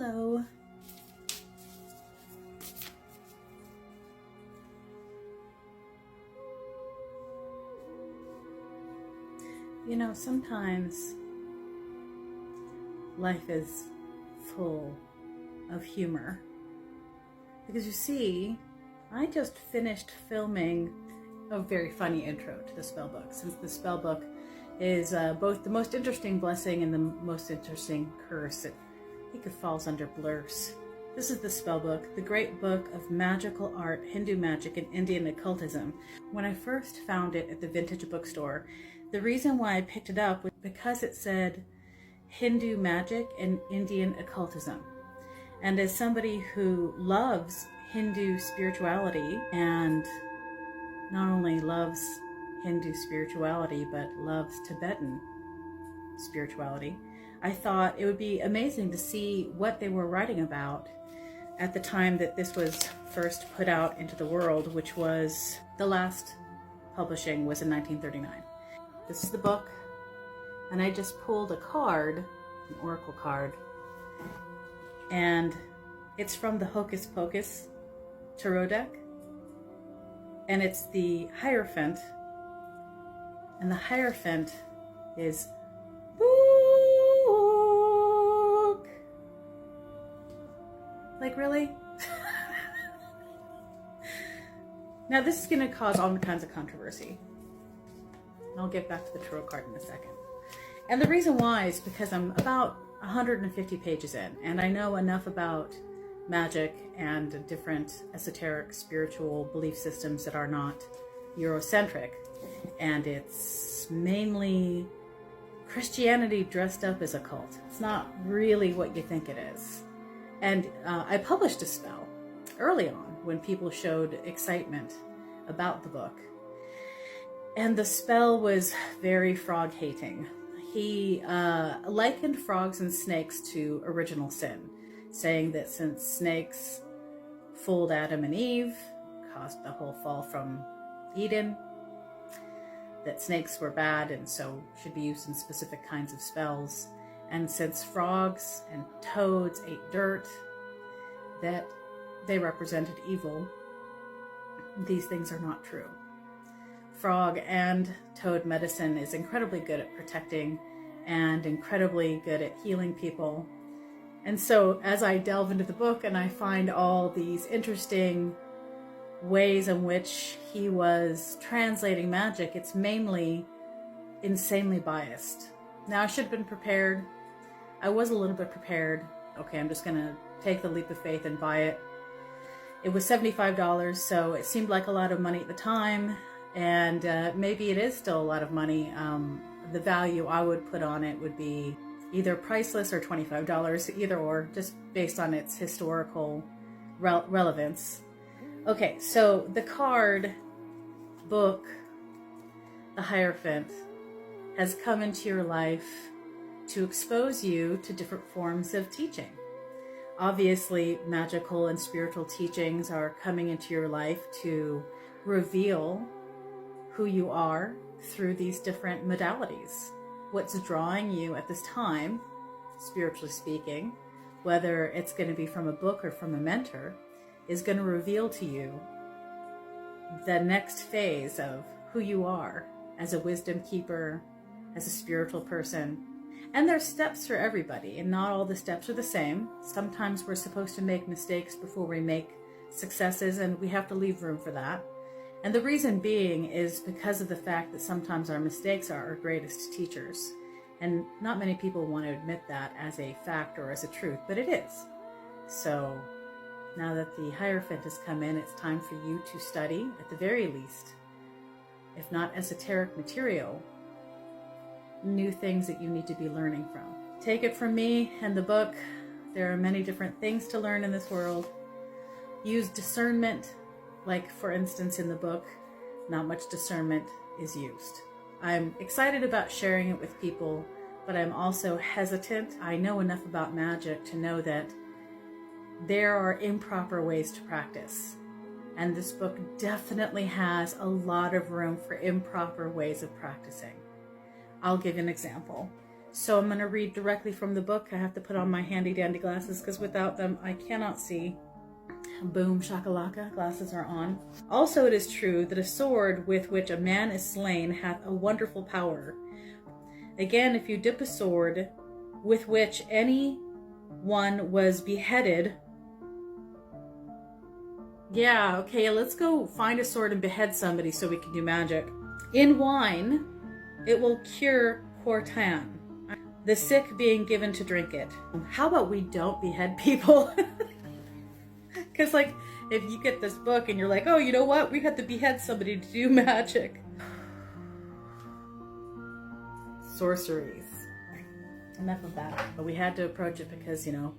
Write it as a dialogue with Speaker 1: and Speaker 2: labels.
Speaker 1: Hello. You know, sometimes life is full of humor. Because you see, I just finished filming a very funny intro to the spell book, since the spell book is both the most interesting blessing and the most interesting curse. I think it falls under blurs. This is the spell book, the great book of magical art, Hindu magic, and Indian occultism. When I first found it at the vintage bookstore, the reason why I picked it up was because it said Hindu magic and Indian occultism. And as somebody who loves Hindu spirituality, and not only loves Hindu spirituality, but loves Tibetan spirituality, I thought it would be amazing to see what they were writing about at the time that this was first put out into the world, which was, the last publishing was in 1939. This is the book, and I just pulled a card, an oracle card, and it's from the Hocus Pocus tarot deck, and it's the Hierophant, and the Hierophant is book. Like, really? Now this is going to cause all kinds of controversy. I'll get back to the tarot card in a second. And the reason why is because I'm about 150 pages in, and I know enough about magic and different esoteric spiritual belief systems that are not Eurocentric. And it's mainly Christianity dressed up as a cult. It's not really what you think it is. And I published a spell early on when people showed excitement about the book. And the spell was very frog-hating. He likened frogs and snakes to original sin, saying that since snakes fooled Adam and Eve, caused the whole fall from Eden, that snakes were bad and so should be used in specific kinds of spells. And since frogs and toads ate dirt, that they represented evil. These things are not true. Frog and toad medicine is incredibly good at protecting and incredibly good at healing people. And so as I delve into the book and I find all these interesting ways in which he was translating magic, it's mainly insanely biased. Now, I should have been prepared. I was a little bit prepared. Okay, I'm just gonna take the leap of faith and buy it. It was $75, so it seemed like a lot of money at the time. And maybe it is still a lot of money. The value I would put on it would be either priceless or $25, either or, just based on its historical relevance. Okay, so the card book, the Hierophant, has come into your life to expose you to different forms of teaching. Obviously, magical and spiritual teachings are coming into your life to reveal who you are through these different modalities. What's drawing you at this time, spiritually speaking, whether it's going to be from a book or from a mentor, is going to reveal to you the next phase of who you are as a wisdom keeper, as a spiritual person. And there's steps for everybody, and not all the steps are the same. Sometimes we're supposed to make mistakes before we make successes, and we have to leave room for that. And the reason being is because of the fact that sometimes our mistakes are our greatest teachers. And not many people want to admit that as a fact or as a truth, but it is. So now that the Hierophant has come in, it's time for you to study, at the very least, if not esoteric material, new things that you need to be learning from. Take it from me and the book. There are many different things to learn in this world. Use discernment. Like, for instance, in the book, not much discernment is used. I'm excited about sharing it with people, but I'm also hesitant. I know enough about magic to know that there are improper ways to practice. And this book definitely has a lot of room for improper ways of practicing. I'll give you an example. So I'm going to read directly from the book. I have to put on my handy dandy glasses because without them I cannot see. Boom shakalaka, glasses are on. Also it is true that a sword with which a man is slain hath a wonderful power. Again, if you dip a sword with which any one was beheaded. Yeah, okay, let's go find a sword and behead somebody so we can do magic. In wine, it will cure quartan, the sick being given to drink it. How about we don't behead people? Because, like, if you get this book and you're like, oh, you know what? We have to behead somebody to do magic. Sorceries. Enough of that. But we had to approach it because, you know,